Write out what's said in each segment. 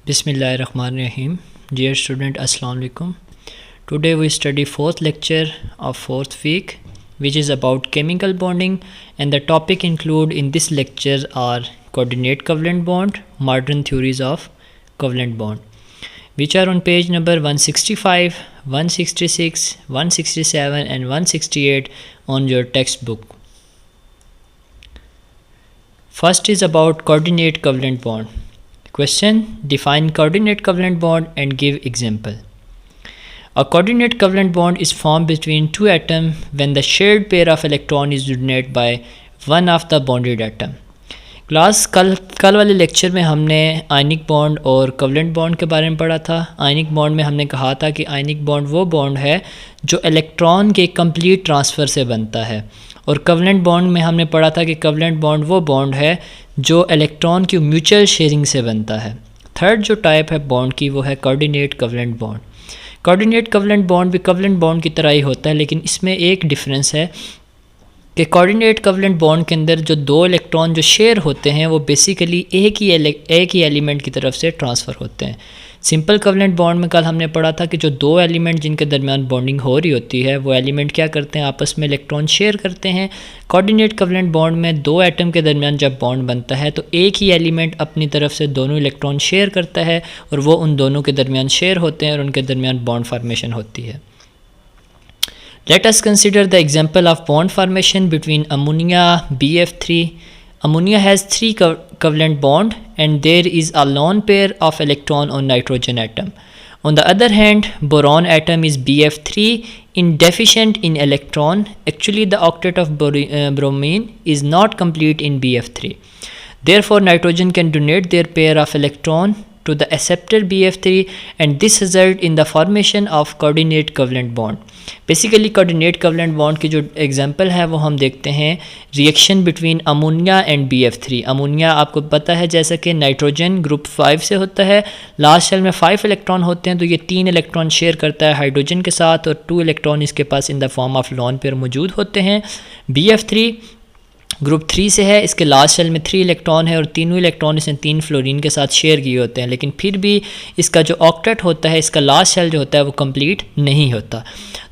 Bismillahirrahmanirrahim. Dear student, Assalamu alaikum. Today we study fourth lecture of fourth week, which is about chemical bonding, and the topic include in this lecture are coordinate covalent bond, modern theories of covalent bond, which are on page number 165, 166, 167 and 168 on your textbook. First is about coordinate covalent bond. Question: define coordinate covalent bond and give example. A coordinate covalent bond is formed between two atoms when the shared pair of electron is dominated by one of the bonded atom. Class कल वाले lecture में हमने ionic bond और covalent bond के बारे में पढ़ा था। आयनिक बॉन्ड में हमने कहा था कि आयनिक बॉन्ड वो बॉन्ड है जो इलेक्ट्रॉन के कंप्लीट ट्रांसफ़र से बनता है, और कवलेंट बॉन्ड में हमने पढ़ा था कि कवलेंट बॉन्ड वो बॉन्ड है जो इलेक्ट्रॉन की म्यूचुअल शेयरिंग से बनता है। थर्ड जो टाइप है बॉन्ड की वो है coordinate covalent bond. Coordinate covalent bond भी कवलेंट बॉन्ड की तरह ही होता है, लेकिन इसमें एक डिफरेंस है कि कोऑर्डिनेट कवलेंट बॉन्ड के अंदर जो दो इलेक्ट्रॉन जो शेयर होते हैं वो बेसिकली एक ही एलिमेंट की तरफ से ट्रांसफ़र होते हैं। सिंपल कवलेंट बॉन्ड में कल हमने पढ़ा था कि जो दो एलिमेंट जिनके दरमियान बॉन्डिंग हो रही होती है वो एलिमेंट क्या करते हैं, आपस में इलेक्ट्रॉन शेयर करते हैं। कोऑर्डिनेट कवलेंट बॉन्ड में दो एटम के दरमियान जब बॉन्ड बनता है तो एक ही एलिमेंट अपनी तरफ से दोनों इलेक्ट्रॉन शेयर करता है और वो उन दोनों के दरमियान शेयर होते हैं और उनके दरमियान बॉन्ड फॉर्मेशन होती है। Let us consider the example of bond formation between ammonia BF3. Ammonia has three covalent bond and there is a lone pair of electron on nitrogen atom. On the other hand, boron atom is BF3 in deficient in electron. Actually, the octet of bromine is not complete in BF3. Therefore, nitrogen can donate their pair of electron to the acceptor BF3 and this result in the formation of coordinate covalent bond. Basically coordinate covalent bond की जो example है वो हम देखते हैं reaction between ammonia and BF3। Ammonia आपको पता है जैसा कि नाइट्रोजन ग्रुप 5 से होता है, लास्ट शेल में 5 इलेक्ट्रॉन होते हैं, तो ये 3 इलेक्ट्रॉन शेयर करता है हाइड्रोजन के साथ और 2 इलेक्ट्रॉन इसके पास in the form of lone pair मौजूद होते हैं। BF3 ग्रुप 3 से है, इसके लास्ट शेल में 3 इलेक्ट्रॉन है और तीनों इलेक्ट्रॉन इसने 3 फ्लोरीन के साथ शेयर किए होते हैं, लेकिन फिर भी इसका जो ऑक्टेट होता है, इसका लास्ट शेल जो होता है वो कंप्लीट नहीं होता।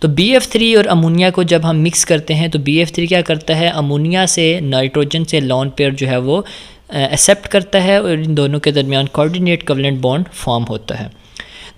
तो BF3 और अमोनिया को जब हम मिक्स करते हैं तो BF3 क्या करता है, अमोनिया से नाइट्रोजन से लॉन पेयर जो है वो एक्सेप्ट करता है और इन दोनों के दरमियान कोऑर्डिनेट कवलेंट बॉन्ड फॉर्म होता है।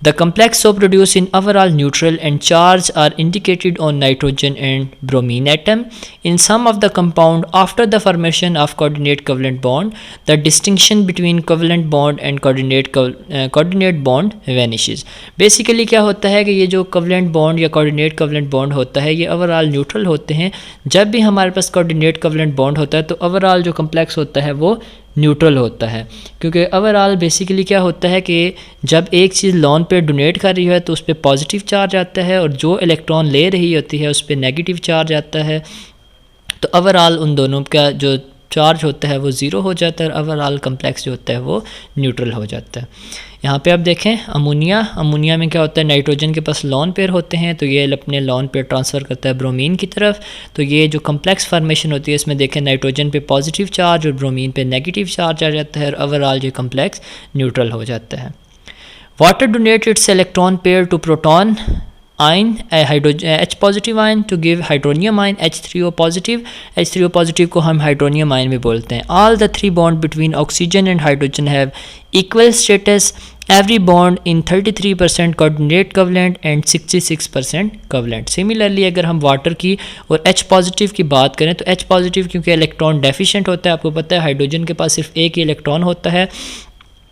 The complex so produced in overall neutral and charge are indicated on nitrogen and bromine atom. In some of the compound after the formation of coordinate covalent bond, the distinction between covalent bond and coordinate bond vanishes. Basically क्या होता है कि ये जो covalent bond या coordinate covalent bond होता है ये overall neutral होते हैं। जब भी हमारे पास coordinate covalent bond होता है तो overall जो complex होता है वो न्यूट्रल होता है, क्योंकि ओवरऑल बेसिकली क्या होता है कि जब एक चीज़ लॉन पे डोनेट कर रही है तो उस पर पॉजिटिव चार्ज आता है और जो इलेक्ट्रॉन ले रही होती है उस पर नेगेटिव चार्ज आता है, तो ओवरऑल उन दोनों का जो चार्ज होता है वो ज़ीरो हो जाता है और ओवरऑल कम्प्लेक्स जो होता है वो न्यूट्रल हो जाता है। यहाँ पे आप देखें अमोनिया में क्या होता है, नाइट्रोजन के पास लॉन पेयर होते हैं तो ये अपने लॉन पेयर ट्रांसफ़र करता है ब्रोमीन की तरफ, तो ये जो कम्प्लेक्स फार्मेशन होती है इसमें देखें नाइट्रोजन पे पॉजिटिव चार्ज और ब्रोमीन पे नेगेटिव चार्ज आ जाता है और ओवरऑल ये कम्प्लेक्स न्यूट्रल हो जाता है। Water donate its electron pair to proton ion H positive ion to give hydronium ion H3O positive को हम hydronium ion भी बोलते हैं। All the 3 bond between oxygen and hydrogen have equal status. Every bond in 33% coordinate covalent and 66% covalent. Similarly अगर हम water की और H positive की बात करें तो H पॉजिटिव क्योंकि इलेक्ट्रॉन डेफिशिएंट होता है, आपको पता है हाइड्रोजन के पास सिर्फ एक ही इलेक्ट्रॉन होता है,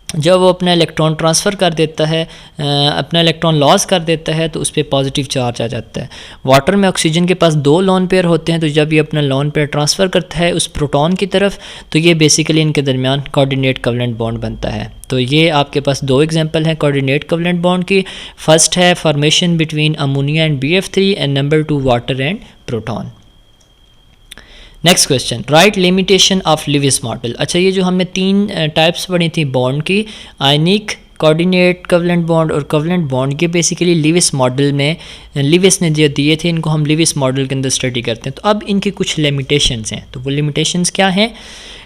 जब वो अपना इलेक्ट्रॉन ट्रांसफ़र कर देता है, अपना इलेक्ट्रॉन लॉस कर देता है तो उस पर पॉजिटिव चार्ज आ जाता है। वाटर में ऑक्सीजन के पास 2 लॉन पेयर होते हैं, तो जब ये अपना लॉन पेयर ट्रांसफ़र करता है उस प्रोटॉन की तरफ तो ये बेसिकली इनके दरमियान कोऑर्डिनेट कवलेंट बॉन्ड बनता है। तो ये आपके पास 2 एग्जांपल हैं कोऑर्डिनेट कवलेंट बॉन्ड की। फर्स्ट है formation between ammonia and BF3 and number 2 water and proton. Next question, right limitation of Lewis model. अच्छा, ये जो हमने 3 टाइप्स पढ़ी थी बॉन्ड की, आयनिक, कोऑर्डिनेट कवलेंट बॉन्ड और कवलेंट बॉन्ड के, बेसिकली लिविस मॉडल में लिविस ने जो दिए थे इनको हम लिविस मॉडल के अंदर स्टडी करते हैं। तो अब इनकी कुछ लिमिटेशंस हैं, तो वो लिमिटेशंस क्या हैं?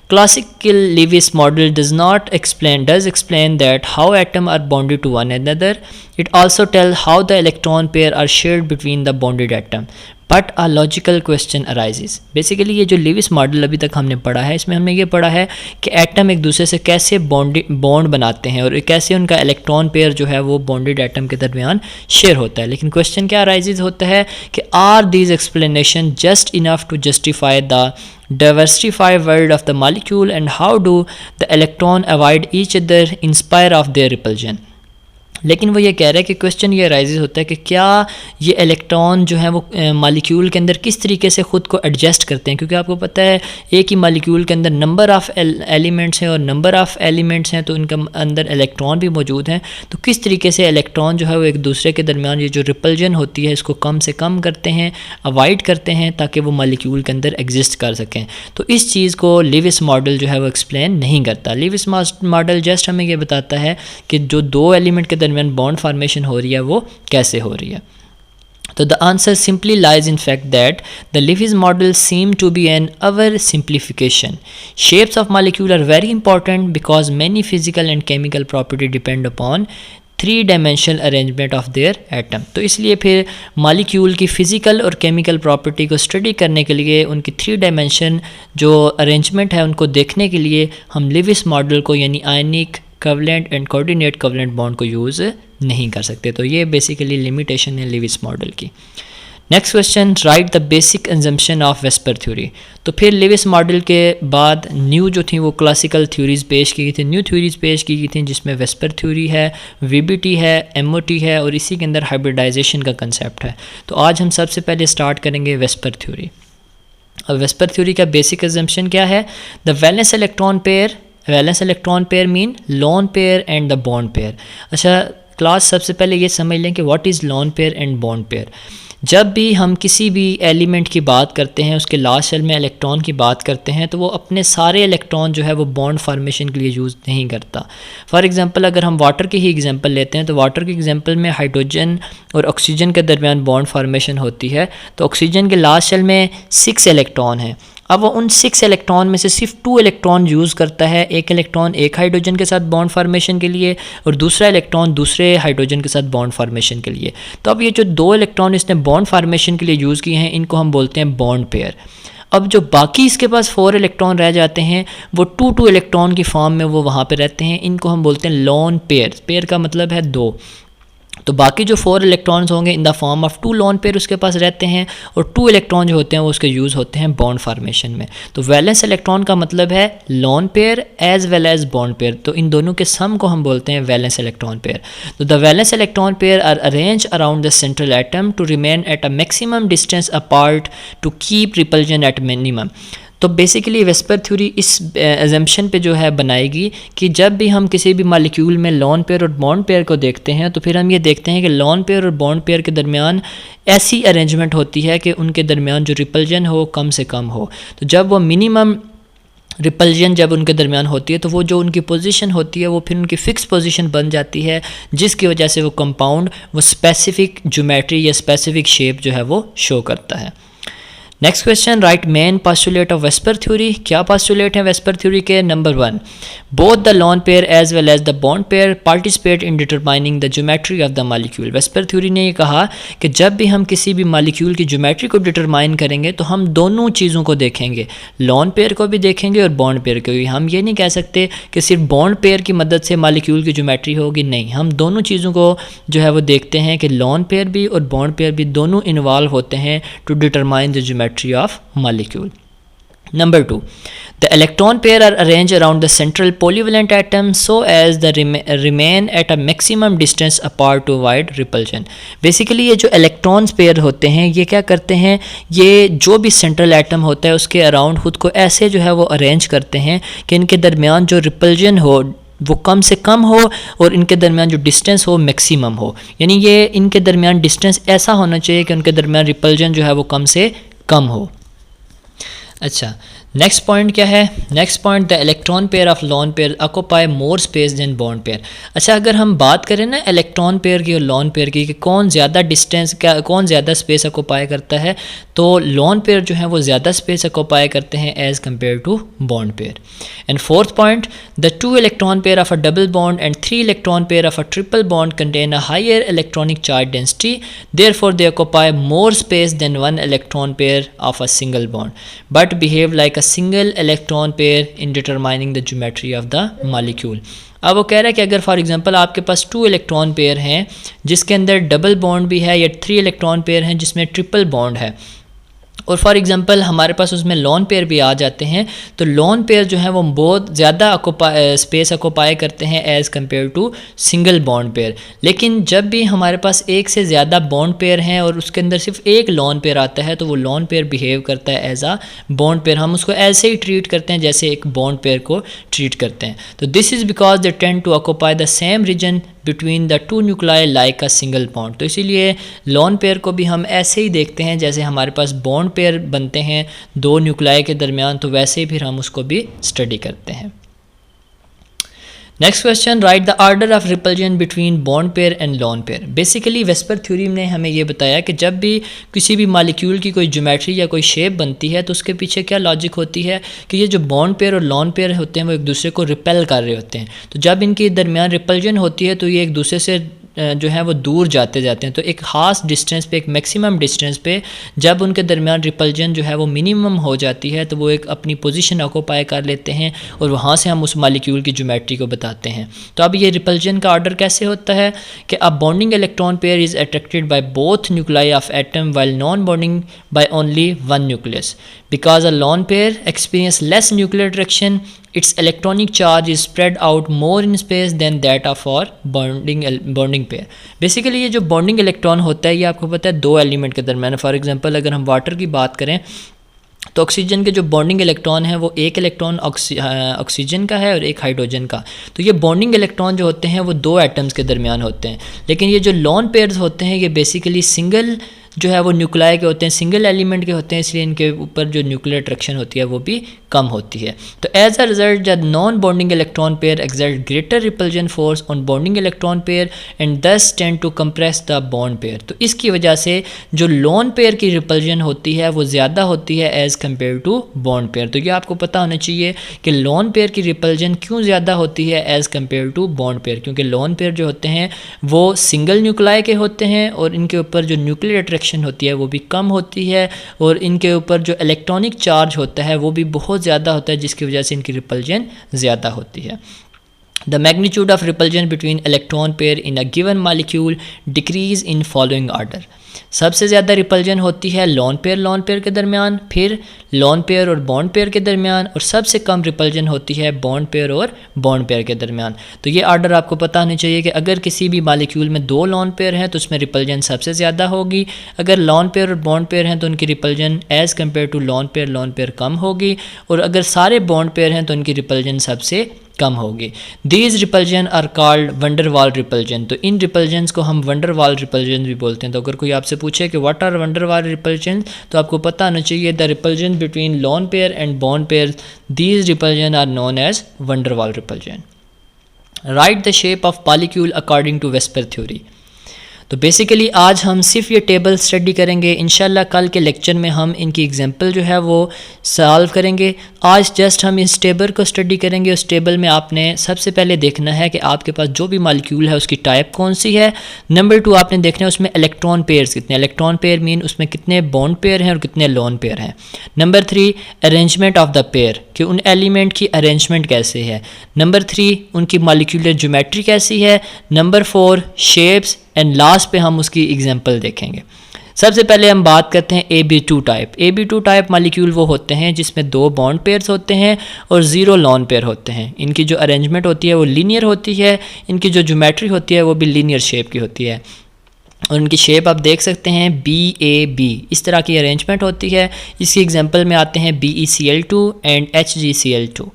Classical Lewis model does explain that how atoms are bonded to one another. It also tells how the electron pair are shared between the bonded atom. But a logical question arises. Basically ये जो Lewis model अभी तक हमने पढ़ा है, इसमें हमने ये पढ़ा है कि एटम एक दूसरे से कैसे बॉन्ड बनाते हैं और कैसे उनका इलेक्ट्रॉन पेयर जो है वो बॉन्डेड एटम के दरमियान शेयर होता है। लेकिन क्वेश्चन क्या अराइजेज होता है कि are these explanation just enough to justify the diversified world of the molecule and how do the electron avoid each other in spite of their repulsion। लेकिन वो ये कह रहा है कि क्वेश्चन ये राइजेज होता है कि क्या ये इलेक्ट्रॉन जो है वो मालिक्यूल के अंदर किस तरीके से ख़ुद को एडजस्ट करते हैं, क्योंकि आपको पता है एक ही मालिक्यूल के अंदर नंबर ऑफ़ एलिमेंट्स हैं और नंबर ऑफ़ एलिमेंट्स हैं तो उनके अंदर इलेक्ट्रॉन भी मौजूद हैं। तो किस तरीके से इलेक्ट्रॉन जो है वो एक दूसरे के दरमियान ये जो रिपल्जन होती है इसको कम से कम करते हैं, अवॉइड करते हैं ताकि वो मालिक्यूल के अंदर एग्जिस्ट कर सकें। तो इस चीज़ को लिविस मॉडल जो है वो एक्सप्लेन नहीं करता। लिविस मॉडल जस्ट हमें ये बताता है कि जो दो एलिमेंट के दरमियान बॉन्ड फॉर्मेशन हो रही है वो कैसे हो रही है। तो the answer simply lies in fact that the Lewis model seem to be an over simplification. Shapes of molecule are very important because many physical and chemical property depend upon 3-dimensional arrangement of their atom. तो इसलिए फिर molecule की physical और chemical property को study करने के लिए उनकी 3 डायमेंशन जो अरेंजमेंट है उनको देखने के लिए हम लिविस मॉडल को यानी ionic covalent and coordinate covalent bond को यूज़ नहीं कर सकते। तो ये बेसिकली लिमिटेशन है लिविस मॉडल की। Next question, write the basic assumption of VSEPR theory. तो फिर लिविस मॉडल के बाद न्यू जो थी वो क्लासिकल थ्योरीज़ पेश की गई थी, न्यू थ्योरीज़ पेश की गई थी जिसमें वेस्पर थ्योरी है, वीबीटी है, एमओटी है और इसी के अंदर हाइब्रिडाइजेशन का कंसेप्ट है। तो आज हम सबसे पहले स्टार्ट करेंगे वेस्पर थ्योरी। अब वेस्पर थ्योरी का बेसिक एग्जम्पशन क्या है? The valence electron pair mean loan pair and the bond pair. अच्छा क्लास, सबसे पहले ये समझ लें कि what is loan pair and bond pair. जब भी हम किसी भी एलिमेंट की बात करते हैं, उसके लास्ट शेल में इलेक्ट्रॉन की बात करते हैं, तो वो अपने सारे इलेक्ट्रॉन जो है वो बॉन्ड फार्मेशन के लिए यूज़ नहीं करता। फॉर एग्जांपल अगर हम वाटर की ही एग्जांपल लेते हैं तो वाटर के एग्जांपल में हाइड्रोजन और ऑक्सीजन के दरमियान बॉन्ड फार्मेशन होती है। तो ऑक्सीजन के लास्ट शेल में 6 इलेक्ट्रॉन हैं। अब वो उन 6 इलेक्ट्रॉन में से सिर्फ 2 इलेक्ट्रॉन यूज़ करता है। एक इलेक्ट्रॉन एक हाइड्रोजन के साथ बॉन्ड फार्मेशन के लिए और दूसरा इलेक्ट्रॉन दूसरे हाइड्रोजन के साथ बॉन्ड फार्मेशन के लिए। तो अब ये जो 2 इलेक्ट्रॉन इसने बॉन्ड फार्मेशन के लिए यूज़ किए हैं इनको हम बोलते हैं बॉन्ड पेयर। अब जो बाकी इसके पास 4 इलेक्ट्रॉन रह जाते हैं वो 2 इलेक्ट्रॉन की फॉर्म में वो वहाँ पर रहते हैं, इनको हम बोलते हैं लोन पेयर। पेयर का मतलब है 2। तो बाकी जो 4 इलेक्ट्रॉन्स होंगे इन the form of 2 lone pair उसके पास रहते हैं और 2 इलेक्ट्रॉन जो होते हैं वो उसके यूज़ होते हैं बॉन्ड फार्मेशन में। तो वैलेंस इलेक्ट्रॉन का मतलब है lone pair as well as bond pair. तो इन दोनों के सम को हम बोलते हैं वैलेंस इलेक्ट्रॉन पेयर। तो the valence electron pair are arrange around the central atom to remain at a maximum distance apart to keep repulsion at minimum. तो बेसिकली वेस्पर थ्योरी इस एजम्पशन पे जो है बनाएगी कि जब भी हम किसी भी मॉलिक्यूल में लोन पेयर और बॉन्ड पेयर को देखते हैं तो फिर हम ये देखते हैं कि लोन पेयर और बॉन्ड पेयर के दरमियान ऐसी अरेंजमेंट होती है कि उनके दरमियान जो रिपल्जन हो कम से कम हो। तो जब वो मिनिमम रिपल्जन जब उनके दरमियान होती है तो वो जो उनकी पोजीशन होती है वो फिर उनकी फ़िक्स पोजीशन बन जाती है, जिसकी वजह से वो कंपाउंड वो स्पेसिफिक ज्योमेट्री या स्पेसिफिक शेप जो है वो शो करता है। Next question, right main postulate of VSEPR theory. क्या पास्टुलेट है वेस्पर थ्योरी के? Number 1, both the lone pair as well as the bond pair participate in determining the geometry of the molecule. VSEPR theory ने ये कहा कि जब भी हम किसी भी मॉलिक्यूल की ज्योमेट्री को डिटरमाइन करेंगे तो हम दोनों चीज़ों को देखेंगे, लोन पेयर को भी देखेंगे और बॉन्ड पेयर को भी। हम ये नहीं कह सकते कि सिर्फ बॉन्ड पेयर की मदद से मॉलिक्यूल की ज्योमेट्री होगी, नहीं, हम दोनों चीज़ों को जो है वो देखते हैं कि लोन पेयर भी और बॉन्ड पेयर भी दोनों इन्वॉल्व होते हैं to determine the geometry of molecule. Number 2, the electron pair are arranged around the central polyvalent atom so as the remain at a maximum distance apart to avoid repulsion. Basically ये जो electrons pair होते हैं ये क्या करते हैं, ये जो भी central atom होता है उसके around खुद को ऐसे जो है वो arrange करते हैं कि इनके दरमियान जो repulsion हो वो कम से कम हो और इनके दरमियान जो डिस्टेंस हो मैक्सिमम हो। यानी ये इनके दरमियान डिस्टेंस ऐसा होना चाहिए कि उनके दरमियान रिपल्जन जो है वो कम से कम हो। अच्छा, नेक्स्ट पॉइंट क्या है? Next point, the electron pair of lone pair occupy more space than bond pair. अच्छा, अगर हम बात करें ना इलेक्ट्रॉन पेयर की और लोन पेयर की कि कौन ज़्यादा डिस्टेंस कौन ज़्यादा स्पेस ऑक्यूपाई करता है, तो लोन पेयर जो है वो ज़्यादा स्पेस ऑक्यूपाई करते हैं as compare to bond pair. And fourth point, the 2 electron pair of a double bond and 3 electron pair of a triple bond contain a higher electronic charge density, therefore they occupy more space than 1 electron pair of a single bond but behave like single electron pair in determining the geometry of the molecule। अब वो कह रहा है कि अगर for example आपके पास 2 electron pair हैं जिसके अंदर डबल बॉन्ड भी है, या 3 इलेक्ट्रॉन पेयर हैं जिसमें ट्रिपल बॉन्ड है, और फॉर एग्जांपल हमारे पास उसमें लोन पेयर भी आ जाते हैं, तो लोन पेयर जो है वो बहुत ज़्यादा स्पेस ऑक्यूपाई करते हैं as compare to single bond pair. लेकिन जब भी हमारे पास एक से ज़्यादा बॉन्ड पेयर हैं और उसके अंदर सिर्फ एक लोन पेयर आता है, तो वो लोन पेयर बिहेव करता है एज आ बॉन्ड पेयर। हम उसको ऐसे ही ट्रीट करते हैं जैसे एक बॉन्ड पेयर को ट्रीट करते हैं। तो this is because they tend to occupy the same region between the 2 nuclei like a single bond. तो इसीलिए लोन पेयर को भी हम ऐसे ही देखते हैं जैसे हमारे पास बॉन्ड पेयर बनते हैं 2 न्यूक्लाई के दरमियान, तो वैसे ही फिर हम उसको भी स्टडी करते हैं। Next question, write the order of repulsion between bond pair and lone pair. Basically VSEPR theory ने हमें ये बताया कि जब भी किसी भी मॉलिक्यूल की कोई ज्योमेट्री या कोई शेप बनती है तो उसके पीछे क्या लॉजिक होती है कि ये जो बॉन्ड पेयर और लोन पेयर होते हैं वो एक दूसरे को रिपेल कर रहे होते हैं। तो जब इनके दरमियान रिपल्जन होती है तो ये एक दूसरे से जो है वो दूर जाते हैं। तो एक ख़ास डिस्टेंस पे, एक मैक्सिमम डिस्टेंस पे जब उनके दरमियान रिपल्जन जो है वो मिनिमम हो जाती है तो वो एक अपनी पोजीशन ऑक्यूपाई कर लेते हैं और वहाँ से हम उस मॉलिक्यूल की ज्योमेट्री को बताते हैं। तो अब ये रिपल्जन का ऑर्डर कैसे होता है कि अब bonding electron pair is attracted by both nuclei of atom while non bonding by only 1 nucleus. Because a lone pair experience less nuclear attraction, its electronic charge is spread out more in space than that of our bonding pair। Basically ये जो bonding electron होता है ये आपको पता है 2 element के दरमियान। फॉर एग्जांपल अगर हम वाटर की बात करें तो ऑक्सीजन के जो बॉन्डिंग इलेक्ट्रॉन है वो एक इलेक्ट्रॉन ऑक्सीजन का है और एक हाइड्रोजन का। तो ये बॉन्डिंग इलेक्ट्रॉन जो होते हैं वो 2 एटम्स के दरमियान होते हैं। लेकिन ये जो लोन पेयर्स होते हैं ये बेसिकली सिंगल जो है वो न्यूक्लाई के होते हैं, सिंगल एलिमेंट के होते हैं, इसलिए इनके ऊपर जो न्यूक्लियर अट्रैक्शन होती है वो भी कम होती है। तो as a result the non bonding electron pair exert greater repulsion force on bonding electron pair and thus tend to compress the bond pair. तो इसकी वजह से जो लोन पेयर की रिपल्जन होती है वो ज़्यादा होती है as compare to bond pair. तो ये आपको पता होना चाहिए कि लोन पेयर की रिपल्जन क्यों ज़्यादा होती है as compare to bond pair, क्योंकि लोन पेयर जो होते हैं वो सिंगल न्यूक्लाई के होते हैं और इनके ऊपर जो न्यूक्लियर अट्रैक्शन होती है वो भी कम होती है और इनके ऊपर जो इलेक्ट्रॉनिक चार्ज होता है वो भी बहुत ज़्यादा होता है, जिसकी वजह से इनकी रिपल्जन ज़्यादा होती है। The magnitude of repulsion between electron pair in a given molecule decrease in following order। सबसे ज़्यादा रिपल्जन होती है लोन पेयर के दरमियान, फिर लोन पेयर और बॉन्ड पेयर के दरमियान, और सबसे कम रिपल्जन होती है बॉन्ड पेयर और बॉन्ड पेयर के दरमियान। तो ये ऑर्डर आपको पता होना चाहिए कि अगर किसी भी मॉलिक्यूल में 2 लोन पेयर हैं तो उसमें रिपल्जन सबसे ज़्यादा होगी। अगर लोन पेयर और बॉन्ड पेयर हैं तो उनकी repulsion as compare to lone pair कम होगी, और अगर सारे बॉन्ड पेयर हैं तो उनकी रिपल्जन सबसे कम होगी। These repulsion are called van der Waals repulsion. तो इन रिपल्जन्स को हम वंडरवाल रिपल्जन भी बोलते हैं। तो अगर कोई आपसे पूछे कि व्हाट आर वंडरवाल रिपल्जन, तो आपको पता होना चाहिए the repulsion between lone pair and bond pair, these repulsion are known as van der Waals repulsion. Right the shape of molecule according to VSEPR theory. तो बेसिकली आज हम सिर्फ ये टेबल स्टडी करेंगे, इंशाल्लाह कल के लेक्चर में हम इनकी एग्जांपल जो है वो सॉल्व करेंगे। आज जस्ट हम इस टेबल को स्टडी करेंगे। उस टेबल में आपने सबसे पहले देखना है कि आपके पास जो भी मॉलिक्यूल है उसकी टाइप कौन सी है। नंबर 2 आपने देखना है उसमें इलेक्ट्रॉन पेयर्स कितने, इलेक्ट्रॉन पेयर मीन उसमें कितने बॉन्ड पेयर हैं और कितने लोन पेयर हैं। Number 3 arrangement of the pair, कि उन एलिमेंट की अरेंजमेंट कैसे है। नंबर 3 उनकी मॉलिक्यूलर ज्योमेट्री कैसी है। नंबर 4 शेप्स, एंड लास्ट पे हम उसकी एग्जांपल देखेंगे। सबसे पहले हम बात करते हैं AB2 type. AB2 type molecule वो होते हैं जिसमें 2 बॉन्ड पेयर्स होते हैं और 0 लोन पेयर होते हैं। इनकी जो अरेंजमेंट होती है वो लीनियर होती है, इनकी जो ज्योमेट्री होती है वो भी लीनियर शेप की होती है, और उनकी शेप आप देख सकते हैं BAB, इस तरह की अरेंजमेंट होती है। इसकी एग्जांपल में आते हैं BeCl2 and HgCl2।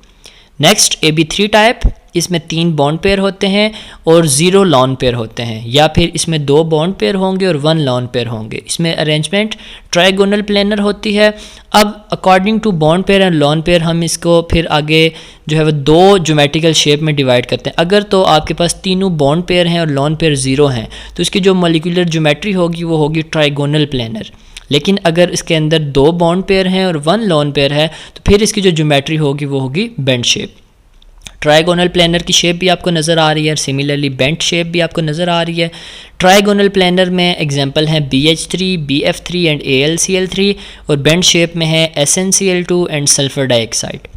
Next AB3 type, इसमें 3 बॉन्ड पेयर होते हैं और 0 लॉन पेयर होते हैं, या फिर इसमें 2 बॉन्ड पेयर होंगे और 1 लॉन पेयर होंगे। इसमें अरेंजमेंट ट्राइगोनल प्लेनर होती है। अब according to bond pair and lone pair हम इसको फिर आगे जो है वो 2 ज्योमेट्रिकल शेप में डिवाइड करते हैं। अगर तो आपके पास तीनों बॉन्ड पेयर हैं और लॉन पेयर 0 हैं तो इसकी जो मॉलिक्यूलर ज्योमेट्री होगी वो होगी ट्राइगोनल प्लेनर। लेकिन अगर इसके अंदर 2 बॉन्ड पेयर हैं और 1 लॉन पेयर है तो फिर इसकी जो ज्योमेट्री होगी वो होगी बेंट शेप। ट्राइगोनल प्लेनर की शेप भी आपको नज़र आ रही है और सिमिलरली बेंट शेप भी आपको नज़र आ रही है। ट्राइगोनल प्लेनर में एग्जांपल हैं BH3, BF3 एंड AlCl3, और बेंट शेप में है SnCl2 and sulphur dioxide.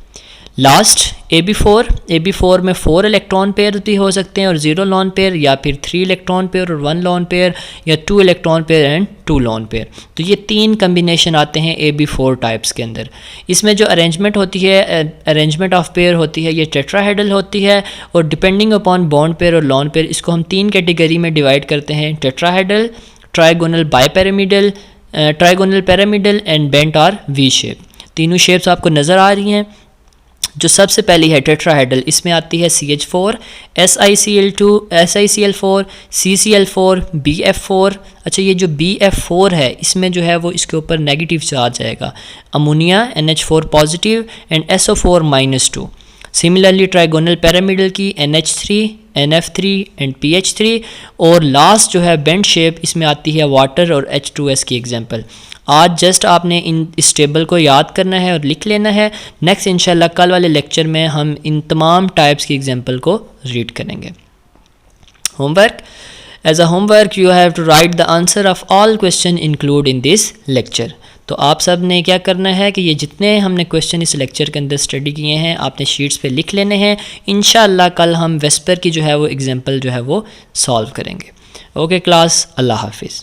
Last AB4 में 4 इलेक्ट्रॉन पेयर भी हो सकते हैं और 0 लॉन पेयर, या फिर 3 इलेक्ट्रॉन पेयर और 1 लॉन पेयर, या 2 electron pair and 2 lone pair. तो ये 3 कम्बिनेशन आते हैं AB4 टाइप्स के अंदर। इसमें जो अरेंजमेंट होती है, अरेंजमेंट ऑफ पेयर होती है, ये टेट्राहेड्रल होती है, और डिपेंडिंग अपॉन बॉन्ड पेयर और लॉन पेयर इसको हम 3 कैटेगरी में डिवाइड करते हैं: tetrahedral, trigonal bipyramidal, trigonal pyramidal and bent और वी शेप। तीनों शेप्स आपको नज़र आ रही हैं। जो सबसे पहली है टेट्राहेड्रल, इसमें आती है CH4, SiCl2, SiCl4, CCl4, BF4। अच्छा, ये जो BF4 है इसमें जो है वो इसके ऊपर नेगेटिव चार्ज आएगा, ammonia NH4 positive and SO4 -2। Similarly trigonal pyramidal की NH3, NF3 एंड PH3, और लास्ट जो है बेंट शेप, इसमें आती है वाटर और H2S की एग्जांपल। आज जस्ट आपने इस टेबल को याद करना है और लिख लेना है। नेक्स्ट इंशाल्लाह कल वाले लेक्चर में हम इन तमाम टाइप्स की एग्जांपल को रीड करेंगे। Homework: as a homework you have to write the answer of all question include in this lecture. तो आप सब ने क्या करना है कि ये जितने हमने क्वेश्चन इस लेक्चर के अंदर स्टडी किए हैं आपने शीट्स पे लिख लेने हैं। इंशाल्लाह कल हम वेस्पर की जो है वो एग्जांपल जो है वो सॉल्व करेंगे। ओके क्लास, अल्लाह हाफिज़।